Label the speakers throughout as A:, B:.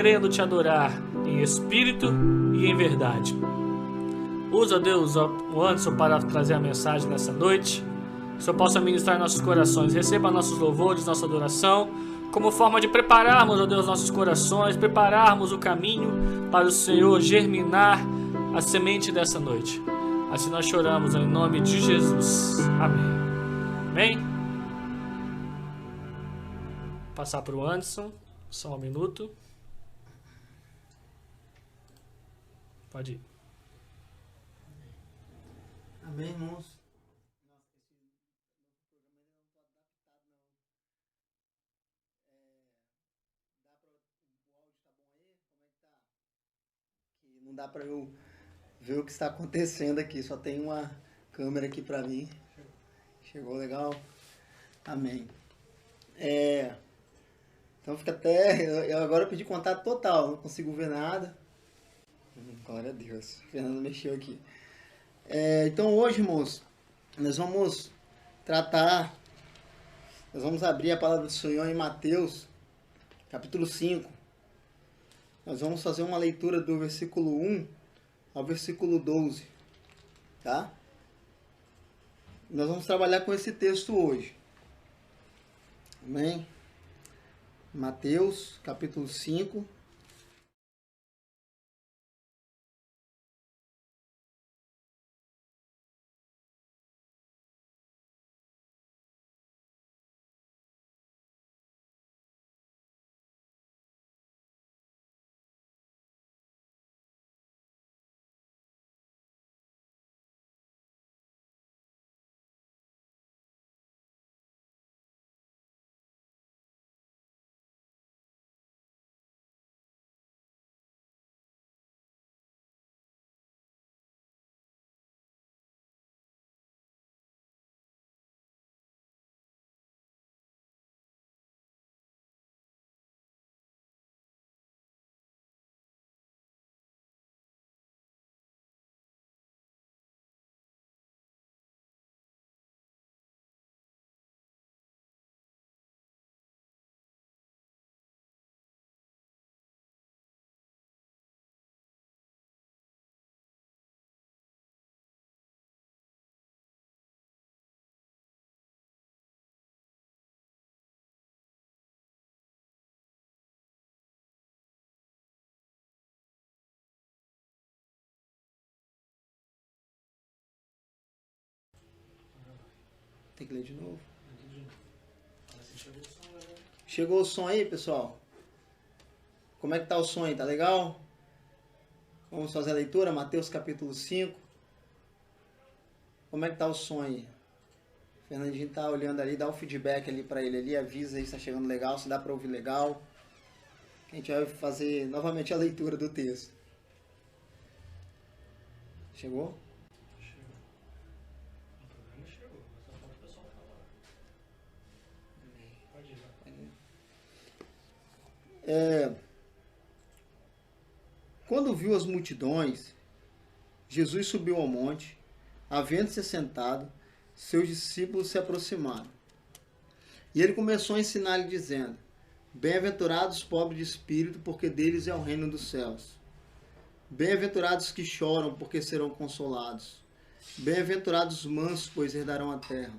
A: querendo te adorar em espírito e em verdade. Usa, Deus, o Anderson para trazer a mensagem nessa noite. Que o Senhor possa ministrar nossos corações. Receba nossos louvores, nossa adoração, como forma de prepararmos, ó Deus, nossos corações, prepararmos o caminho para o Senhor germinar a semente dessa noite. Assim nós choramos em nome de Jesus. Amém. Amém? Vou passar para o Anderson. Só um minuto. Pode ir.
B: Amém, irmãos. Não dá para eu ver o que está acontecendo aqui, só tem uma câmera aqui para mim. Chegou legal? Amém. Então fica até... Eu agora pedi contato total, não consigo ver nada. Glória a Deus. O Fernando mexeu aqui. Então hoje, irmãos, nós vamos abrir a palavra do Senhor em Mateus, capítulo 5. Nós vamos fazer uma leitura do versículo 1 ao versículo 12, tá? Nós vamos trabalhar com esse texto hoje. Amém? Mateus, capítulo 5. Tem que ler de novo? Chegou o som aí, pessoal? Como é que tá o som aí? Tá legal? Vamos fazer a leitura, Mateus capítulo 5. Como é que tá o som aí? O Fernandinho tá olhando ali, dá um feedback ali pra ele ali, avisa aí se tá chegando legal, se dá pra ouvir legal. A gente vai fazer novamente a leitura do texto. Chegou? Quando viu as multidões, Jesus subiu ao monte. Havendo-se assentado, seus discípulos se aproximaram. E ele começou a ensinar-lhe, dizendo: Bem-aventurados os pobres de espírito, porque deles é o reino dos céus. Bem-aventurados que choram, porque serão consolados. Bem-aventurados os mansos, pois herdarão a terra.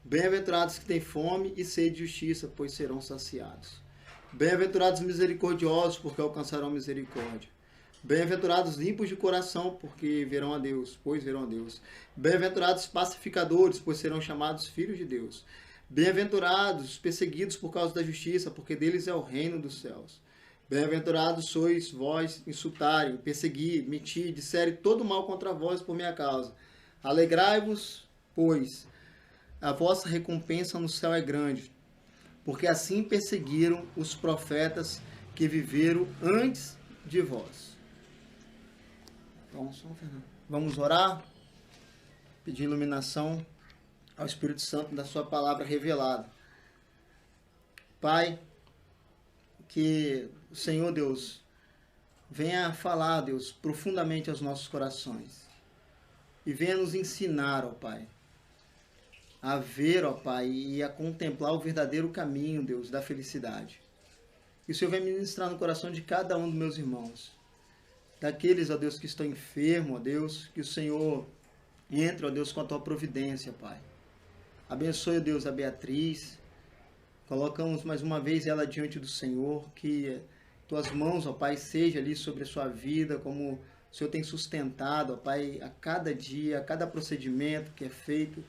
B: Bem-aventurados que têm fome e sede de justiça, pois serão saciados. Bem-aventurados misericordiosos, porque alcançarão misericórdia. Bem-aventurados limpos de coração, porque verão a Deus, pois verão a Deus. Bem-aventurados pacificadores, pois serão chamados filhos de Deus. Bem-aventurados perseguidos por causa da justiça, porque deles é o reino dos céus. Bem-aventurados sois vós, insultarem, perseguir, mentir, disserem todo mal contra vós por minha causa. Alegrai-vos, pois a vossa recompensa no céu é grande, porque assim perseguiram os profetas que viveram antes de vós. Vamos orar, pedir iluminação ao Espírito Santo da sua palavra revelada. Pai, que o Senhor Deus venha falar, Deus, profundamente aos nossos corações e venha nos ensinar, ó Pai, a ver, ó Pai, e a contemplar o verdadeiro caminho, Deus, da felicidade. E o Senhor vai ministrar no coração de cada um dos meus irmãos. Daqueles, ó Deus, que estão enfermos, ó Deus, que o Senhor entre, ó Deus, com a tua providência, Pai. Abençoe, ó Deus, a Beatriz. Colocamos mais uma vez ela diante do Senhor, que tuas mãos, ó Pai, seja ali sobre a sua vida, como o Senhor tem sustentado, ó Pai, a cada dia, a cada procedimento que é feito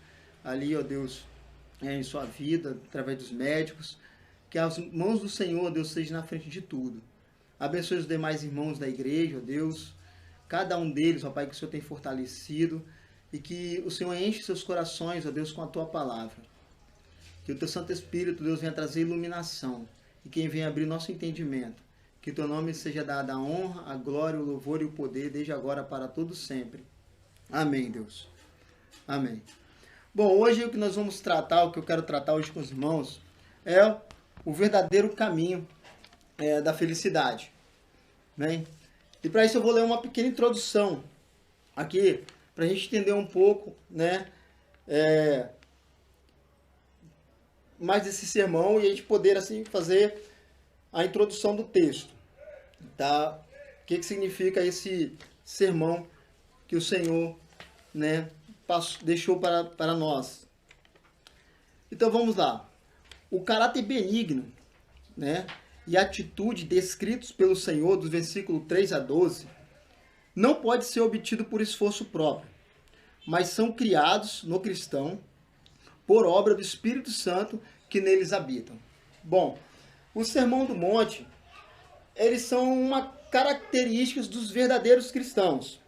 B: ali, ó Deus, em sua vida, através dos médicos. Que as mãos do Senhor, ó Deus, sejam na frente de tudo. Abençoe os demais irmãos da igreja, ó Deus, cada um deles, ó Pai, que o Senhor tem fortalecido, e que o Senhor enche seus corações, ó Deus, com a tua palavra. Que o teu Santo Espírito, Deus, venha trazer iluminação, e quem venha abrir nosso entendimento. Que teu nome seja dado a honra, a glória, o louvor e o poder, desde agora para todos sempre. Amém, Deus. Amém. Bom, hoje o que nós vamos tratar, o que eu quero tratar hoje com os irmãos, é o verdadeiro caminho da felicidade. Bem, e para isso eu vou ler uma pequena introdução aqui, para a gente entender um pouco, né, mais desse sermão e a gente poder assim fazer a introdução do texto, tá? O que significa esse sermão que o Senhor, né, deixou para nós. Então vamos lá. O caráter benigno, né, e a atitude descritos pelo Senhor, dos versículos 3 a 12, não pode ser obtido por esforço próprio, mas são criados no cristão por obra do Espírito Santo que neles habitam. Bom, o Sermão do Monte, eles são uma característica dos verdadeiros cristãos.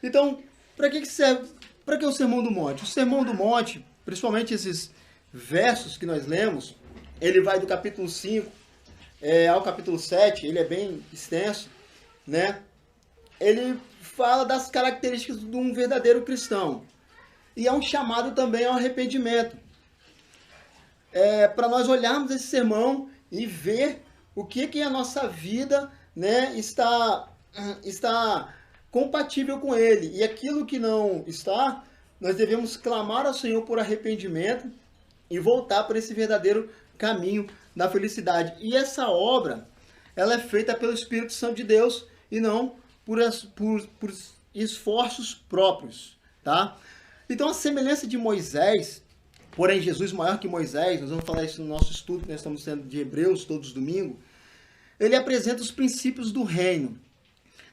B: Então, para que serve? Para que o Sermão do Monte? O Sermão do Monte, principalmente esses versos que nós lemos, ele vai do capítulo 5 ao capítulo 7, ele é bem extenso, né? Ele fala das características de um verdadeiro cristão. E é um chamado também ao arrependimento. Para nós olharmos esse sermão e ver o que a nossa vida, né, está compatível com ele. E aquilo que não está, nós devemos clamar ao Senhor por arrependimento e voltar para esse verdadeiro caminho da felicidade. E essa obra, ela é feita pelo Espírito Santo de Deus e não por esforços próprios, tá? Então, a semelhança de Moisés, porém Jesus maior que Moisés, nós vamos falar isso no nosso estudo, que nós estamos tendo de Hebreus todos os domingos, ele apresenta os princípios do reino.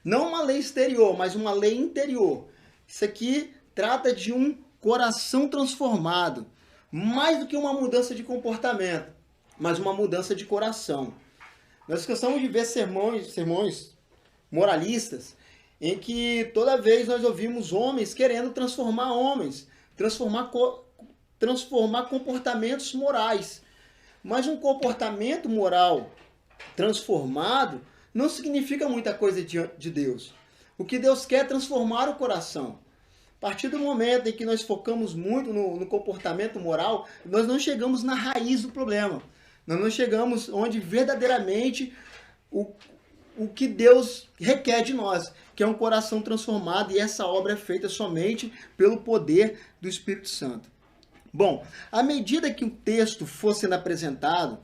B: Não uma lei exterior, mas uma lei interior. Isso aqui trata de um coração transformado, mais do que uma mudança de comportamento, mas uma mudança de coração. Nós cansamos de ver sermões moralistas, em que toda vez nós ouvimos homens querendo transformar homens, transformar comportamentos morais. Mas um comportamento moral transformado não significa muita coisa diante de Deus. O que Deus quer é transformar o coração. A partir do momento em que nós focamos muito no comportamento moral, nós não chegamos na raiz do problema. Nós não chegamos onde verdadeiramente o que Deus requer de nós, que é um coração transformado, e essa obra é feita somente pelo poder do Espírito Santo. Bom, à medida que o texto for sendo apresentado,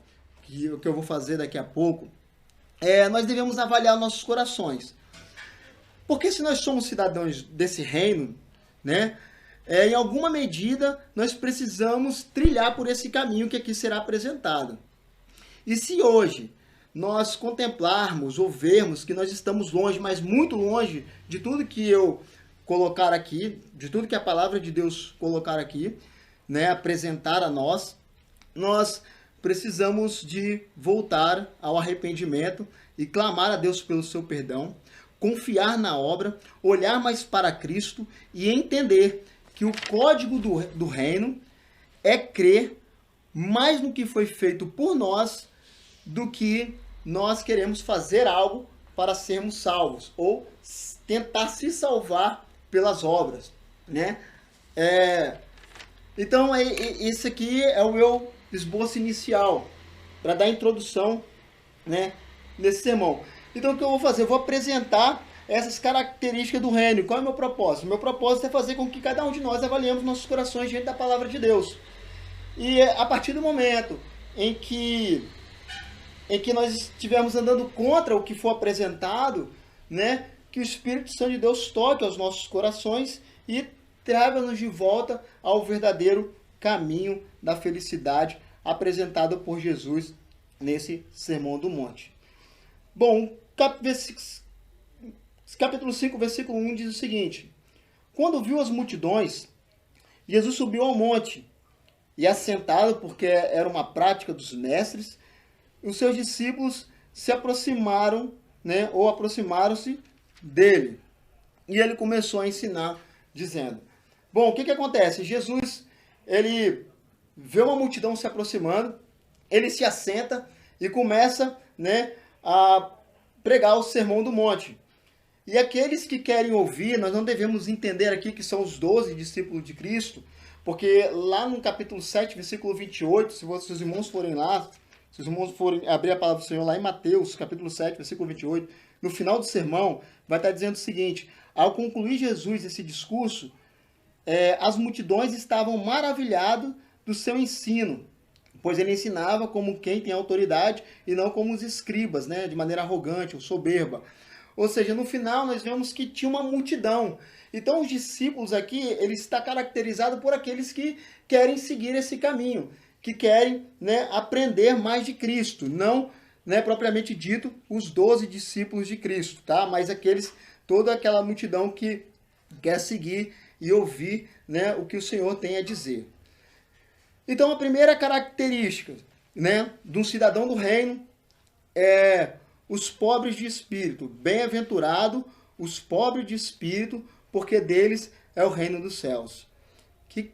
B: que o que eu vou fazer daqui a pouco, nós devemos avaliar nossos corações. Porque se nós somos cidadãos desse reino, né, em alguma medida nós precisamos trilhar por esse caminho que aqui será apresentado. E se hoje nós contemplarmos ou vermos que nós estamos longe, mas muito longe de tudo que eu colocar aqui, de tudo que a palavra de Deus colocar aqui, né, apresentar a nós, nós precisamos de voltar ao arrependimento e clamar a Deus pelo seu perdão, confiar na obra, olhar mais para Cristo e entender que o código do reino é crer mais no que foi feito por nós do que nós queremos fazer algo para sermos salvos ou tentar se salvar pelas obras, né? Então, esse aqui é o meu esboço inicial para dar introdução, né, nesse sermão. Então, o que eu vou fazer? Eu vou apresentar essas características do reino. Qual é o meu propósito? O meu propósito é fazer com que cada um de nós avaliemos nossos corações diante da palavra de Deus. E a partir do momento em que em que nós estivermos andando contra o que for apresentado, né, que o Espírito Santo de Deus toque aos nossos corações e traga-nos de volta ao verdadeiro caminho da felicidade apresentado por Jesus nesse Sermão do Monte. Bom, capítulo 5, versículo 1 diz o seguinte: quando viu as multidões, Jesus subiu ao monte e, assentado, porque era uma prática dos mestres, os seus discípulos se aproximaram, né, ou aproximaram-se dele. E ele começou a ensinar, dizendo: bom, o que acontece? Jesus, ele vê uma multidão se aproximando, ele se assenta e começa, né, a pregar o Sermão do Monte. E aqueles que querem ouvir, nós não devemos entender aqui que são os 12 discípulos de Cristo, porque lá no capítulo 7, versículo 28, se os irmãos forem lá, se os irmãos forem abrir a palavra do Senhor lá em Mateus, capítulo 7, versículo 28, no final do sermão, vai estar dizendo o seguinte: ao concluir Jesus esse discurso, as multidões estavam maravilhadas do seu ensino, pois ele ensinava como quem tem autoridade e não como os escribas, né, de maneira arrogante ou soberba. Ou seja, no final nós vemos que tinha uma multidão. Então os discípulos aqui, ele está caracterizado por aqueles que querem seguir esse caminho, que querem, né, aprender mais de Cristo, não, né, propriamente dito os 12 discípulos de Cristo, tá? Mas toda aquela multidão que quer seguir e ouvir, né, o que o Senhor tem a dizer. Então a primeira característica, né, de um cidadão do reino é os pobres de espírito. Bem-aventurado os pobres de espírito, porque deles é o reino dos céus. Que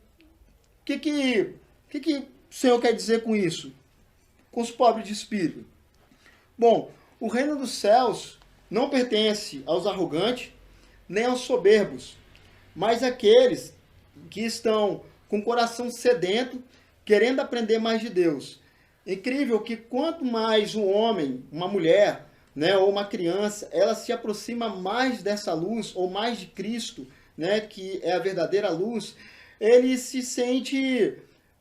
B: o Senhor quer dizer com isso? Com os pobres de espírito? Bom, o reino dos céus não pertence aos arrogantes, nem aos soberbos, mas àqueles que estão com o coração sedento, querendo aprender mais de Deus. Incrível que quanto mais um homem, uma mulher, né, ou uma criança, ela se aproxima mais dessa luz, ou mais de Cristo, né, que é a verdadeira luz, ele se sente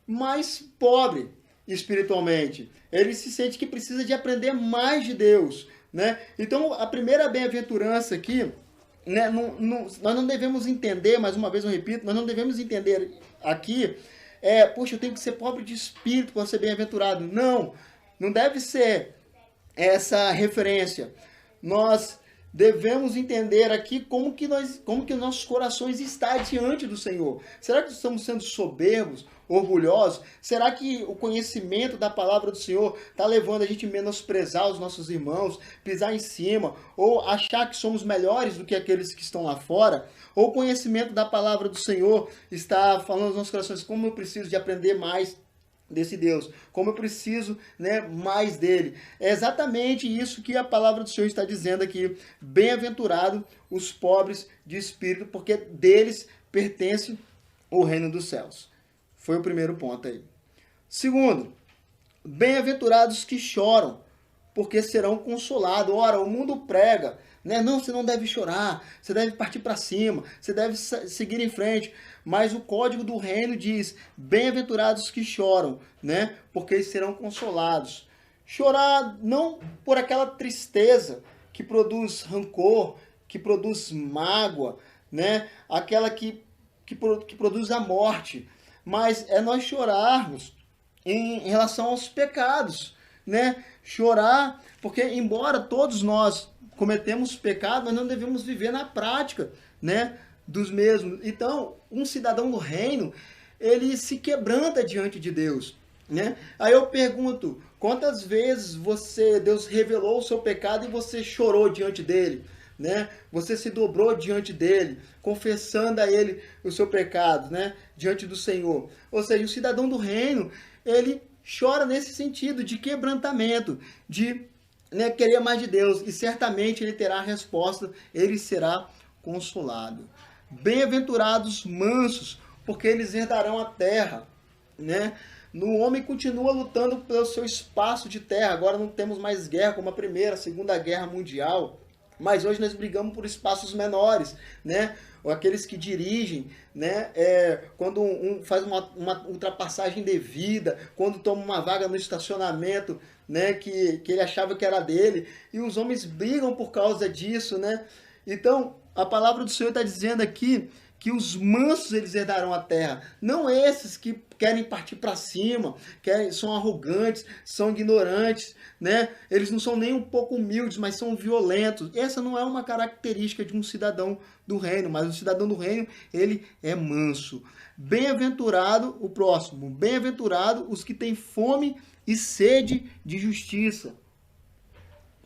B: mais pobre espiritualmente. Ele se sente que precisa de aprender mais de Deus, né? Então, a primeira bem-aventurança aqui, né, nós não devemos entender, mais uma vez eu repito, nós não devemos entender aqui, poxa, eu tenho que ser pobre de espírito para ser bem-aventurado. Não, não deve ser essa referência. Nós devemos entender aqui como que nossos corações estão diante do Senhor. Será que estamos sendo soberbos, orgulhosos? Será que o conhecimento da palavra do Senhor está levando a gente a menosprezar os nossos irmãos, pisar em cima, ou achar que somos melhores do que aqueles que estão lá fora? Ou o conhecimento da palavra do Senhor está falando aos nossos corações: como eu preciso de aprender mais desse Deus, como eu preciso, né, mais dele. É exatamente isso que a palavra do Senhor está dizendo aqui: bem-aventurado os pobres de espírito, porque deles pertence o reino dos céus. Foi o primeiro ponto aí. Segundo, bem-aventurados que choram, porque serão consolados. Ora, o mundo prega, né? Não, você não deve chorar, você deve partir para cima, você deve seguir em frente. Mas o código do reino diz: bem-aventurados que choram, né? Porque eles serão consolados. Chorar não por aquela tristeza que produz rancor, que produz mágoa, né? Aquela que produz a morte. Mas é nós chorarmos em relação aos pecados, né? Chorar, porque embora todos nós cometemos pecado, nós não devemos viver na prática, né, dos mesmos. Então, um cidadão do reino, ele se quebranta diante de Deus, né? Aí eu pergunto: quantas vezes Deus revelou o seu pecado e você chorou diante dele, né? Você se dobrou diante dele, confessando a ele o seu pecado, né, diante do Senhor. Ou seja, o cidadão do reino, ele chora nesse sentido de quebrantamento, de, né, querer mais de Deus, e certamente ele terá a resposta, ele será consolado. Bem-aventurados mansos, porque eles herdarão a terra, né? O homem continua lutando pelo seu espaço de terra. Agora não temos mais guerra como a Primeira, a Segunda Guerra Mundial, Mas hoje nós brigamos por espaços menores, né? Ou aqueles que dirigem, né? Quando faz uma ultrapassagem indevida, quando toma uma vaga no estacionamento, né? Que ele achava que era dele, e os homens brigam por causa disso, né? Então, a palavra do Senhor está dizendo aqui que os mansos eles herdarão a terra, não esses que querem partir para cima, são arrogantes, são ignorantes, né? Eles não são nem um pouco humildes, mas são violentos. Essa não é uma característica de um cidadão do reino, mas o cidadão do reino, ele é manso. Bem-aventurado, o próximo, bem-aventurado os que têm fome e sede de justiça,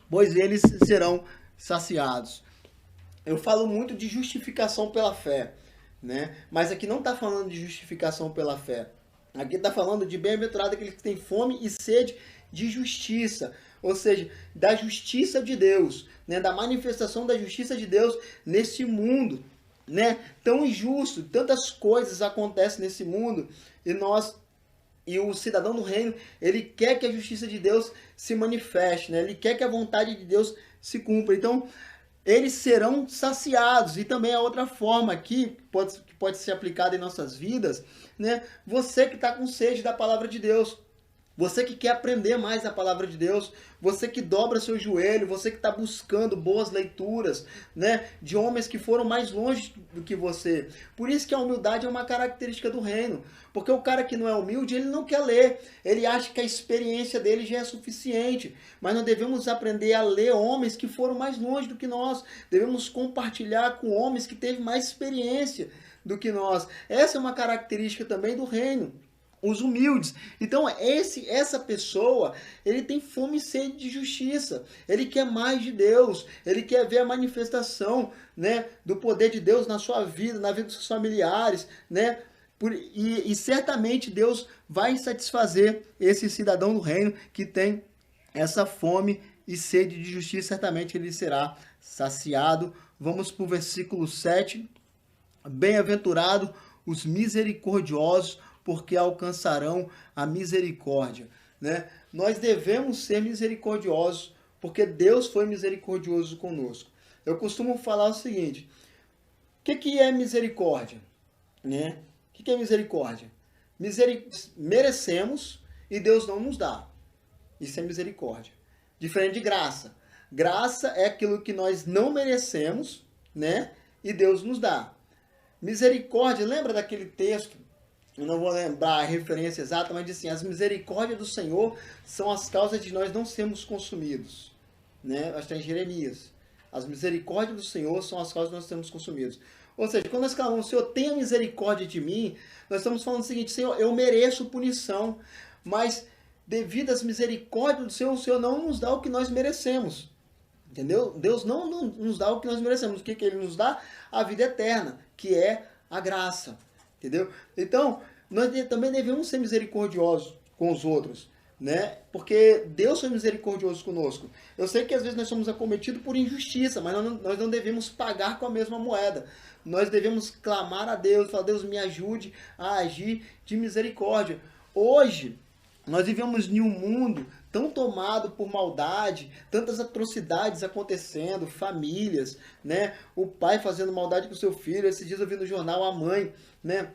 B: pois eles serão saciados. Eu falo muito de justificação pela fé, né? Mas aqui não está falando de justificação pela fé. Aqui está falando de bem-aventurado aquele que tem fome e sede de justiça, ou seja, da justiça de Deus, né? Da manifestação da justiça de Deus nesse mundo, né? Tão injusto, tantas coisas acontecem nesse mundo e o cidadão do reino, ele quer que a justiça de Deus se manifeste, né? Ele quer que a vontade de Deus se cumpra. Então, eles serão saciados. E também a outra forma aqui, que pode ser aplicada em nossas vidas, né? Você que está com sede da palavra de Deus, você que quer aprender mais da palavra de Deus, você que dobra seu joelho, você que está buscando boas leituras, né, de homens que foram mais longe do que você. Por isso que a humildade é uma característica do reino. Porque o cara que não é humilde, ele não quer ler. Ele acha que a experiência dele já é suficiente. Mas nós devemos aprender a ler homens que foram mais longe do que nós. Devemos compartilhar com homens que teve mais experiência do que nós. Essa é uma característica também do reino. Os humildes. Então, essa pessoa, ele tem fome e sede de justiça. Ele quer mais de Deus. Ele quer ver a manifestação, né, do poder de Deus na sua vida, na vida dos seus familiares, né? E certamente Deus vai satisfazer esse cidadão do reino que tem essa fome e sede de justiça. Certamente ele será saciado. Vamos para o versículo 7. Bem-aventurado os misericordiosos, porque alcançarão a misericórdia, né? Nós devemos ser misericordiosos, porque Deus foi misericordioso conosco. Eu costumo falar o seguinte: o que é misericórdia, né? O que é misericórdia? Merecemos e Deus não nos dá. Isso é misericórdia. Diferente de graça. Graça é aquilo que nós não merecemos, né? E Deus nos dá. Misericórdia, lembra daquele texto? Eu não vou lembrar a referência exata, mas diz assim: as misericórdias do Senhor são as causas de nós não sermos consumidos. Né? Acho que está em Jeremias. As misericórdias do Senhor são as causas de nós sermos consumidos. Ou seja, quando nós clamamos, Senhor, tenha misericórdia de mim, nós estamos falando o seguinte: Senhor, eu mereço punição, mas devido às misericórdias do Senhor, o Senhor não nos dá o que nós merecemos. Entendeu? Deus não nos dá o que nós merecemos. O que Ele nos dá? A vida eterna, que é a graça. Entendeu? Então, nós também devemos ser misericordiosos com os outros, né? Porque Deus foi misericordioso conosco. Eu sei que às vezes nós somos acometidos por injustiça, mas nós não devemos pagar com a mesma moeda. Nós devemos clamar a Deus, falar: Deus, me ajude a agir de misericórdia. Hoje, nós vivemos em um mundo tão tomado por maldade, tantas atrocidades acontecendo, famílias, né? O pai fazendo maldade com o seu filho. Esses dias eu vi no jornal a mãe, né?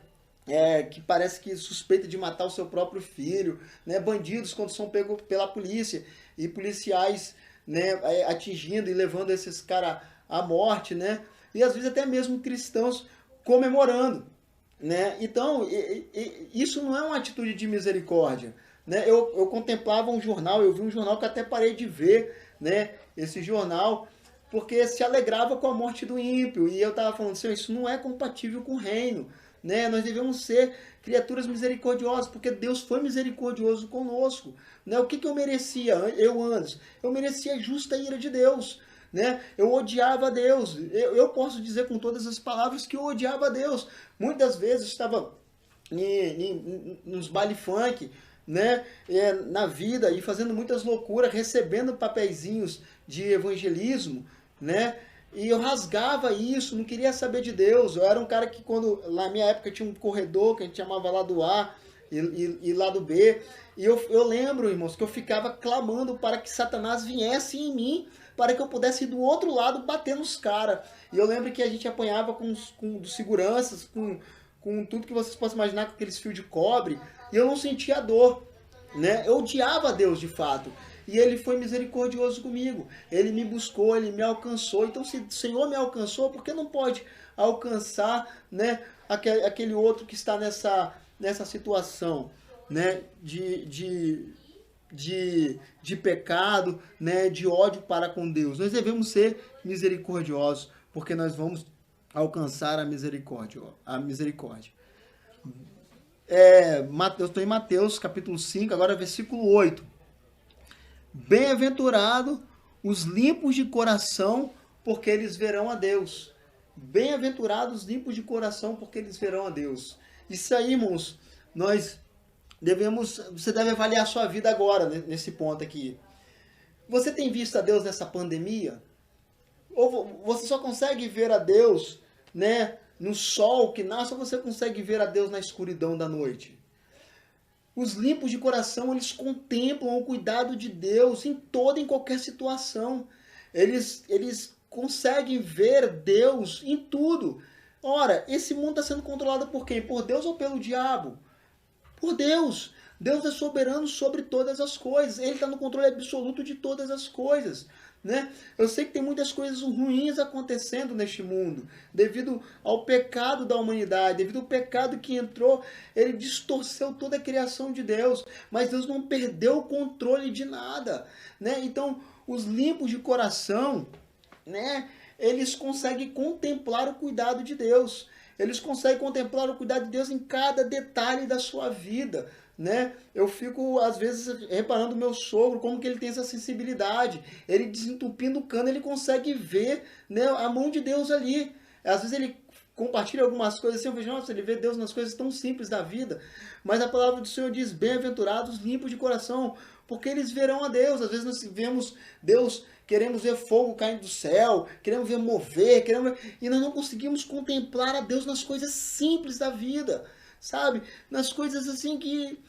B: Que parece que suspeita de matar o seu próprio filho, né? Bandidos quando são pegos pela polícia e policiais, né, atingindo e levando esses caras à morte, né? E às vezes até mesmo cristãos comemorando, né? Então, isso não é uma atitude de misericórdia, né? Eu contemplava um jornal, eu vi um jornal que até parei de ver, né, esse jornal, porque se alegrava com a morte do ímpio. E eu estava falando: Senhor, isso não é compatível com o reino, né? Nós devemos ser criaturas misericordiosas, porque Deus foi misericordioso conosco, né? O que eu merecia, eu antes? Eu merecia a justa ira de Deus, né? Eu odiava a Deus. Eu posso dizer com todas as palavras que eu odiava a Deus. Muitas vezes estava nos baile funk, né, na vida, e fazendo muitas loucuras, recebendo papeizinhos de evangelismo, né, e eu rasgava isso, não queria saber de Deus. Eu era um cara que, quando, na minha época, tinha um corredor que a gente chamava lado A e lado B, e eu lembro, irmãos, que eu ficava clamando para que Satanás viesse em mim, para que eu pudesse ir do outro lado bater nos caras. E eu lembro que a gente apanhava com dos seguranças, com tudo que vocês possam imaginar, com aqueles fios de cobre, e eu não sentia dor, né? Eu odiava a Deus de fato. E ele foi misericordioso comigo. Ele me buscou, ele me alcançou. Então, se o Senhor me alcançou, por que não pode alcançar, né, aquele outro que está nessa situação, né, de pecado, né, de ódio para com Deus? Nós devemos ser misericordiosos, porque nós vamos alcançar a misericórdia. Eu estou em Mateus capítulo 5, agora versículo 8. Bem-aventurado os limpos de coração, porque eles verão a Deus. Bem-aventurados os limpos de coração, porque eles verão a Deus. Isso aí, irmãos, você deve avaliar a sua vida agora, nesse ponto aqui. Você tem visto a Deus nessa pandemia? Ou você só consegue ver a Deus, né, no sol que nasce, ou você consegue ver a Deus na escuridão da noite? Os limpos de coração, eles contemplam o cuidado de Deus em toda e em qualquer situação. Eles conseguem ver Deus em tudo. Ora, esse mundo está sendo controlado por quem? Por Deus ou pelo diabo? Por Deus. Deus é soberano sobre todas as coisas. Ele está no controle absoluto de todas as coisas, né? Eu sei que tem muitas coisas ruins acontecendo neste mundo, devido ao pecado da humanidade, devido ao pecado que entrou, ele distorceu toda a criação de Deus, mas Deus não perdeu o controle de nada, né? Então, os limpos de coração, né, eles conseguem contemplar o cuidado de Deus, eles conseguem contemplar o cuidado de Deus em cada detalhe da sua vida, né? Eu fico, às vezes, reparando o meu sogro, como que ele tem essa sensibilidade. Ele desentupindo o cano, ele consegue ver, né, a mão de Deus ali. Às vezes ele compartilha algumas coisas assim, eu vejo, nossa, ele vê Deus nas coisas tão simples da vida. Mas a palavra do Senhor diz, bem-aventurados, limpos de coração, porque eles verão a Deus. Às vezes nós vemos Deus, queremos ver fogo caindo do céu, queremos ver mover, e nós não conseguimos contemplar a Deus nas coisas simples da vida. Sabe, nas coisas assim que,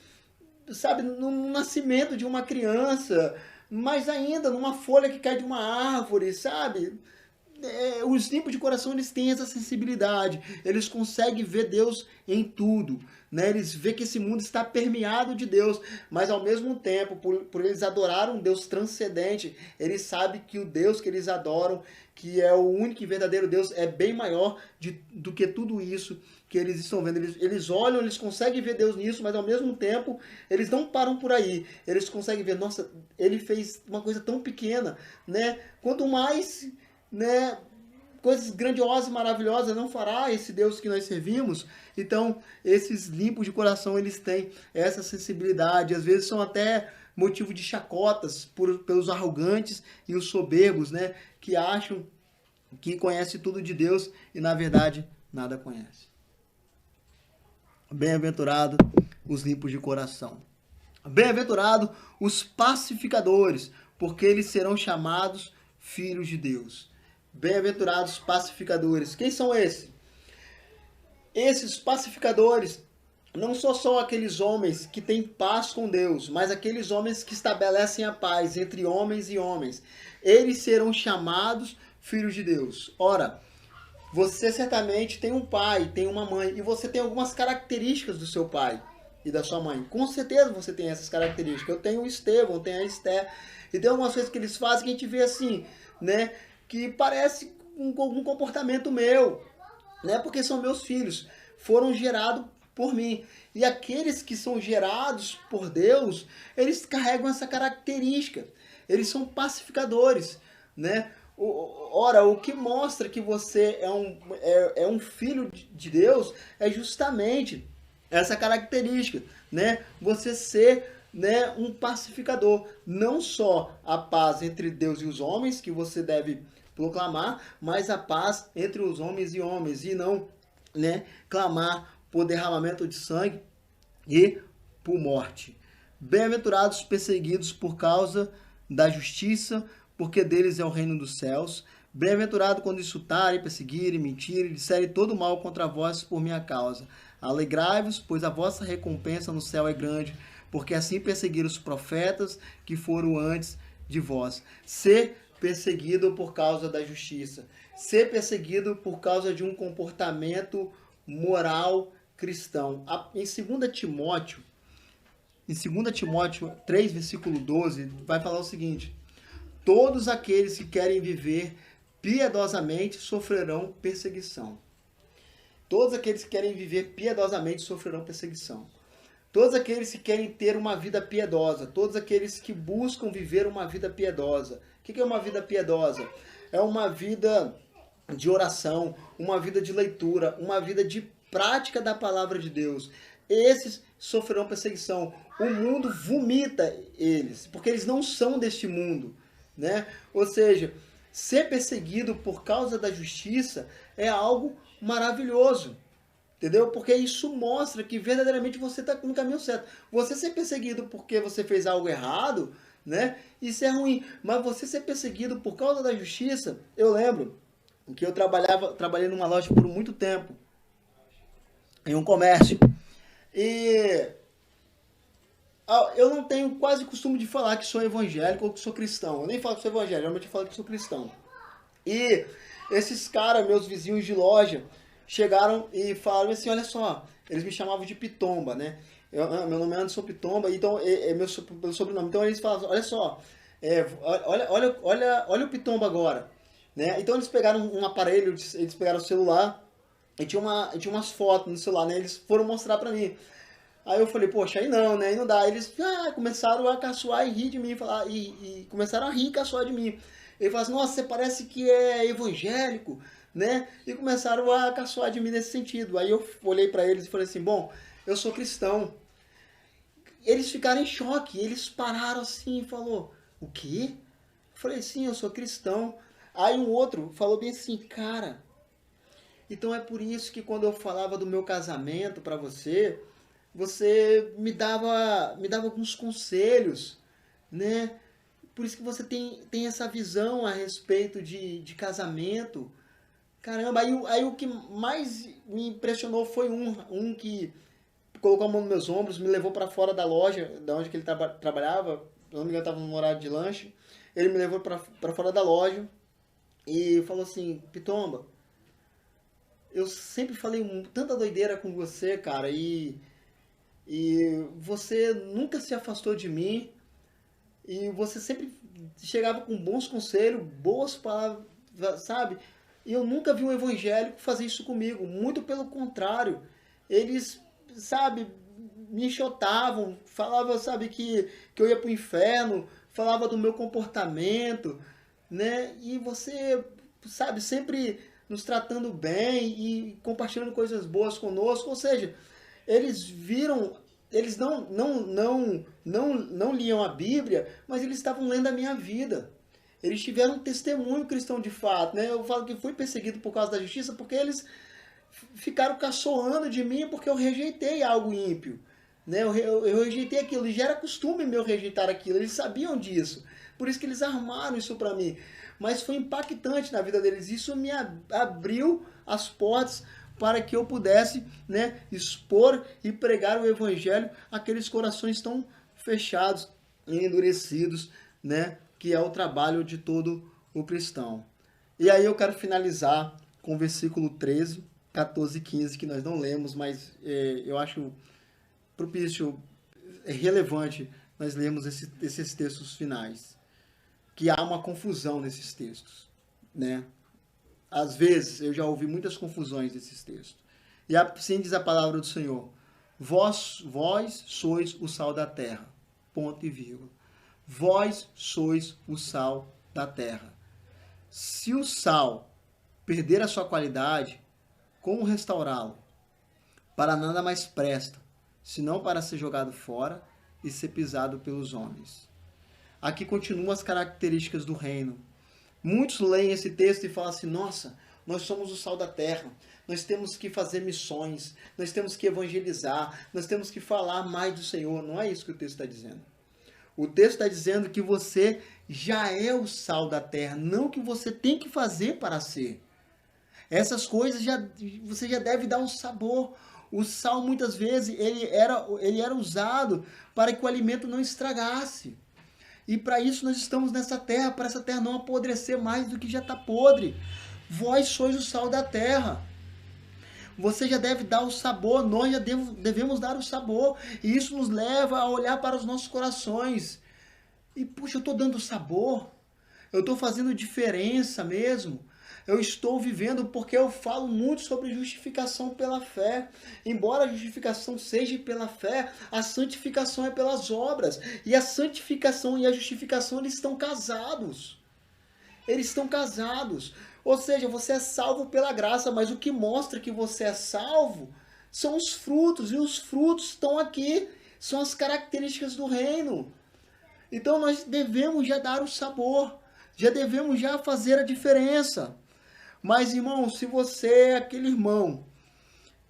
B: sabe, no nascimento de uma criança, mas ainda numa folha que cai de uma árvore, sabe? Os limpos de coração, eles têm essa sensibilidade, eles conseguem ver Deus em tudo, né? Eles veem que esse mundo está permeado de Deus, mas ao mesmo tempo, por eles adorarem um Deus transcendente, eles sabem que o Deus que eles adoram, que é o único e verdadeiro Deus, é bem maior do que tudo isso que eles estão vendo. Eles olham, eles conseguem ver Deus nisso, mas ao mesmo tempo, eles não param por aí. Eles conseguem ver, nossa, ele fez uma coisa tão pequena, né? Quanto mais, né, coisas grandiosas e maravilhosas não fará esse Deus que nós servimos. Então, esses limpos de coração, eles têm essa sensibilidade. Às vezes são até motivo de chacotas pelos arrogantes e os soberbos, né, que acham que conhece tudo de Deus e, na verdade, nada conhece. Bem-aventurado os limpos de coração. Bem-aventurado os pacificadores, porque eles serão chamados filhos de Deus. Bem-aventurados pacificadores. Quem são esses? Esses pacificadores não são só aqueles homens que têm paz com Deus, mas aqueles homens que estabelecem a paz entre homens e homens. Eles serão chamados filhos de Deus. Ora, você certamente tem um pai, tem uma mãe, e você tem algumas características do seu pai e da sua mãe. Com certeza você tem essas características. Eu tenho o Estevão, eu tenho a Esther, e tem algumas coisas que eles fazem que a gente vê assim, né, que parece um comportamento meu, né, porque são meus filhos, foram gerados por mim. E aqueles que são gerados por Deus, eles carregam essa característica. Eles são pacificadores, né? Ora, o que mostra que você é um filho de Deus é justamente essa característica, né? Você ser, né, um pacificador. Não só a paz entre Deus e os homens, que você deve proclamar, mas a paz entre os homens e homens, e não, né, clamar por derramamento de sangue e por morte. Bem-aventurados perseguidos por causa da justiça, porque deles é o reino dos céus. Bem-aventurado quando insultarem, perseguirem, mentirem, disserem todo mal contra vós por minha causa. Alegrai-vos, pois a vossa recompensa no céu é grande, porque assim perseguiram os profetas que foram antes de vós. Ser perseguido por causa da justiça. Ser perseguido por causa de um comportamento moral cristão. Em 2 Timóteo, 3, versículo 12, vai falar o seguinte: todos aqueles que querem viver piedosamente sofrerão perseguição. Todos aqueles que querem viver piedosamente sofrerão perseguição. Todos aqueles que querem ter uma vida piedosa, todos aqueles que buscam viver uma vida piedosa. O que é uma vida piedosa? É uma vida de oração, uma vida de leitura, uma vida de prática da palavra de Deus. Esses sofrerão perseguição. O mundo vomita eles, porque eles não são deste mundo, né? Ou seja, ser perseguido por causa da justiça é algo maravilhoso. Entendeu? Porque isso mostra que verdadeiramente você está no caminho certo. Você ser perseguido porque você fez algo errado, né? Isso é ruim. Mas você ser perseguido por causa da justiça, eu lembro que eu trabalhei numa loja por muito tempo, em um comércio. E eu não tenho quase costume de falar que sou evangélico ou que sou cristão. Eu nem falo que sou evangélico, realmente eu falo que sou cristão. E esses caras, meus vizinhos de loja, chegaram e falaram assim, olha só, eles me chamavam de Pitomba, né? Meu nome é Anderson Pitomba, então é meu sobrenome. Então eles falavam, olha só, olha o Pitomba agora, né? Então eles pegaram um aparelho, eles pegaram o celular e tinha umas fotos no celular, né? Eles foram mostrar pra mim. Aí eu falei, poxa, aí não, né? Aí não dá. Aí eles começaram a caçoar e rir de mim, e começaram a rir e caçoar de mim. Ele falou assim, nossa, você parece que é evangélico, né? E começaram a caçoar de mim nesse sentido. Aí eu olhei para eles e falei assim, bom, eu sou cristão. Eles ficaram em choque, eles pararam assim e falou, o quê? Eu falei, sim, eu sou cristão. Aí um outro falou bem assim, cara, então é por isso que quando eu falava do meu casamento para você, você me dava alguns conselhos, né? Por isso que você tem essa visão a respeito de casamento. Caramba, aí o que mais me impressionou foi um que colocou a mão nos meus ombros, me levou para fora da loja, da onde que ele trabalhava, não me engano, estava no horário de lanche. Ele me levou para fora da loja e falou assim, Pitomba, eu sempre falei tanta doideira com você, cara, e você nunca se afastou de mim, e você sempre chegava com bons conselhos, boas palavras, sabe? E eu nunca vi um evangélico fazer isso comigo, muito pelo contrário. Eles, sabe, me enxotavam, falavam, sabe, que eu ia pro inferno, falava do meu comportamento, né? E você, sabe, sempre nos tratando bem e compartilhando coisas boas conosco. Ou seja, eles viram, eles não liam a Bíblia, mas eles estavam lendo a minha vida. Eles tiveram um testemunho cristão de fato, né? Eu falo que fui perseguido por causa da justiça porque eles ficaram caçoando de mim porque eu rejeitei algo ímpio, né? Eu rejeitei aquilo, e já era costume meu rejeitar aquilo, eles sabiam disso. Por isso que eles armaram isso para mim. Mas foi impactante na vida deles. Isso me abriu as portas para que eu pudesse, né, expor e pregar o evangelho àqueles corações tão fechados e endurecidos, né, que é o trabalho de todo o cristão. E aí eu quero finalizar com o versículo 13, 14 e 15, que nós não lemos, mas eu acho propício, relevante nós lemos esses textos finais. Que há uma confusão nesses textos, né? Às vezes, eu já ouvi muitas confusões desses textos. E assim diz a palavra do Senhor. Vós sois o sal da terra. Ponto e vírgula. Vós sois o sal da terra. Se o sal perder a sua qualidade, como restaurá-lo? Para nada mais presta, senão para ser jogado fora e ser pisado pelos homens. Aqui continuam as características do reino. Muitos leem esse texto e falam assim, nossa, nós somos o sal da terra, nós temos que fazer missões, nós temos que evangelizar, nós temos que falar mais do Senhor. Não é isso que o texto está dizendo. O texto está dizendo que você já é o sal da terra, não o que você tem que fazer para ser. Essas coisas você já deve dar um sabor. O sal, muitas vezes, ele era usado para que o alimento não estragasse. E para isso nós estamos nessa terra, para essa terra não apodrecer mais do que já está podre. Vós sois o sal da terra. Você já deve dar o sabor, nós já devemos dar o sabor. E isso nos leva a olhar para os nossos corações. E, puxa, eu estou dando sabor? Eu estou fazendo diferença mesmo? Eu estou vivendo, porque eu falo muito sobre justificação pela fé. Embora a justificação seja pela fé, a santificação é pelas obras. E a santificação e a justificação, eles estão casados. Eles estão casados. Ou seja, você é salvo pela graça, mas o que mostra que você é salvo são os frutos. E os frutos estão aqui. São as características do reino. Então nós devemos já dar o sabor. Já devemos já fazer a diferença. Mas, irmão, se você é aquele irmão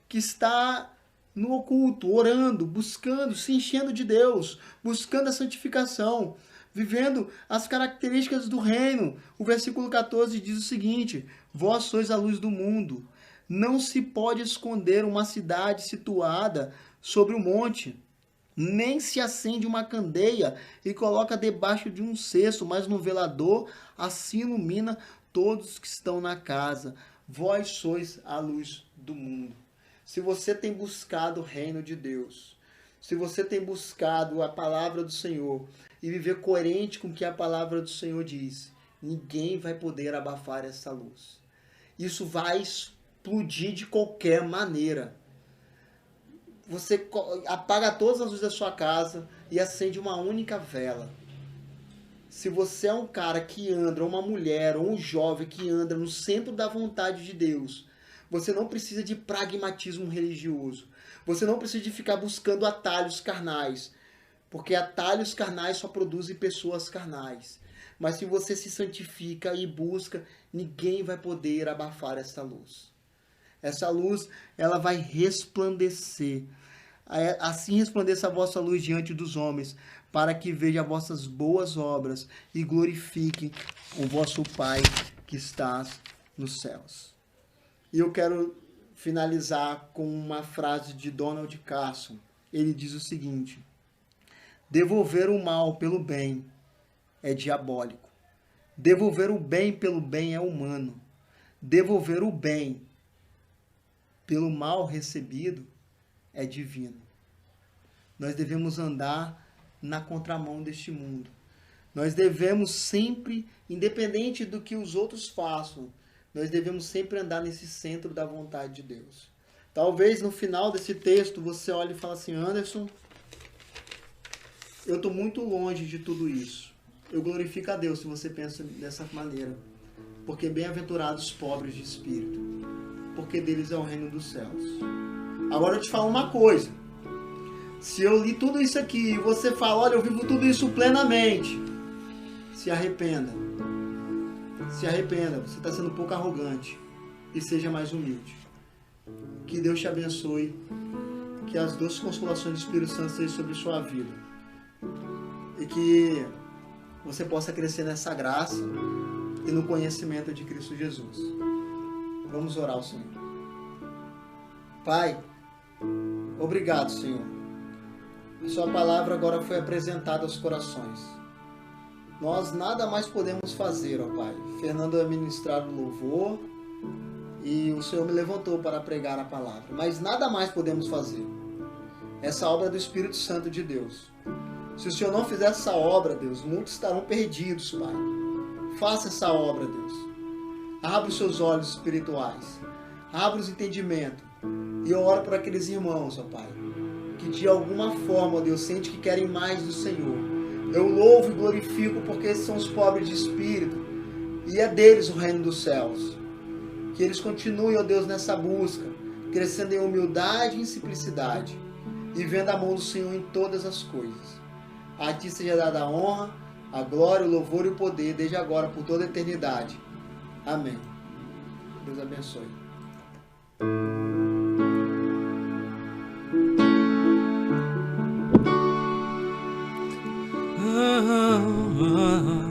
B: que está no oculto, orando, buscando, se enchendo de Deus, buscando a santificação, vivendo as características do reino, o versículo 14 diz o seguinte: vós sois a luz do mundo. Não se pode esconder uma cidade situada sobre o monte, nem se acende uma candeia e coloca debaixo de um cesto, mas no velador, assim ilumina todos que estão na casa. Vós sois a luz do mundo. Se você tem buscado o reino de Deus, se você tem buscado a palavra do Senhor e viver coerente com o que a palavra do Senhor diz, ninguém vai poder abafar essa luz. Isso vai explodir de qualquer maneira. Você apaga todas as luzes da sua casa e acende uma única vela. Se você é um cara que anda, ou uma mulher, ou um jovem que anda no centro da vontade de Deus, você não precisa de pragmatismo religioso. Você não precisa de ficar buscando atalhos carnais, porque atalhos carnais só produzem pessoas carnais. Mas se você se santifica e busca, ninguém vai poder abafar essa luz. Essa luz, ela vai resplandecer. Assim resplandeça a vossa luz diante dos homens, para que vejam as vossas boas obras e glorifiquem o vosso Pai que estás nos céus. E eu quero finalizar com uma frase de Donald Carson. Ele diz o seguinte: devolver o mal pelo bem é diabólico. Devolver o bem pelo bem é humano. Devolver o bem pelo mal recebido é divino. Nós devemos andar na contramão deste mundo. Nós devemos sempre, independente do que os outros façam, nós devemos sempre andar nesse centro da vontade de Deus. Talvez no final desse texto você olhe e fale assim: Anderson, eu estou muito longe de tudo isso. Eu glorifico a Deus se você pensa dessa maneira. Porque bem-aventurados os pobres de espírito, porque deles é o reino dos céus. Agora eu te falo uma coisa. Se eu li tudo isso aqui e você fala: olha, eu vivo tudo isso plenamente, se arrependa. Se arrependa, você está sendo um pouco arrogante. E seja mais humilde. Que Deus te abençoe. Que as doces consolações do Espírito Santo sejam sobre sua vida. E que você possa crescer nessa graça e no conhecimento de Cristo Jesus. Vamos orar ao Senhor. Pai, obrigado, Senhor. A sua palavra agora foi apresentada aos corações. Nós nada mais podemos fazer, ó Pai. Fernando vai ministrar o louvor e o Senhor me levantou para pregar a palavra. Mas nada mais podemos fazer. Essa obra é do Espírito Santo de Deus. Se o Senhor não fizer essa obra, Deus, muitos estarão perdidos, Pai. Faça essa obra, Deus. Abra os seus olhos espirituais. Abra os entendimentos. E eu oro por aqueles irmãos, ó Pai, que de alguma forma, Deus, sente que querem mais do Senhor. Eu louvo e glorifico porque esses são os pobres de espírito e é deles o reino dos céus. Que eles continuem, ó Deus, nessa busca, crescendo em humildade e em simplicidade e vendo a mão do Senhor em todas as coisas. A Ti seja dada a honra, a glória, o louvor e o poder, desde agora, por toda a eternidade. Amém. Deus abençoe.
A: Ah, ah, ah.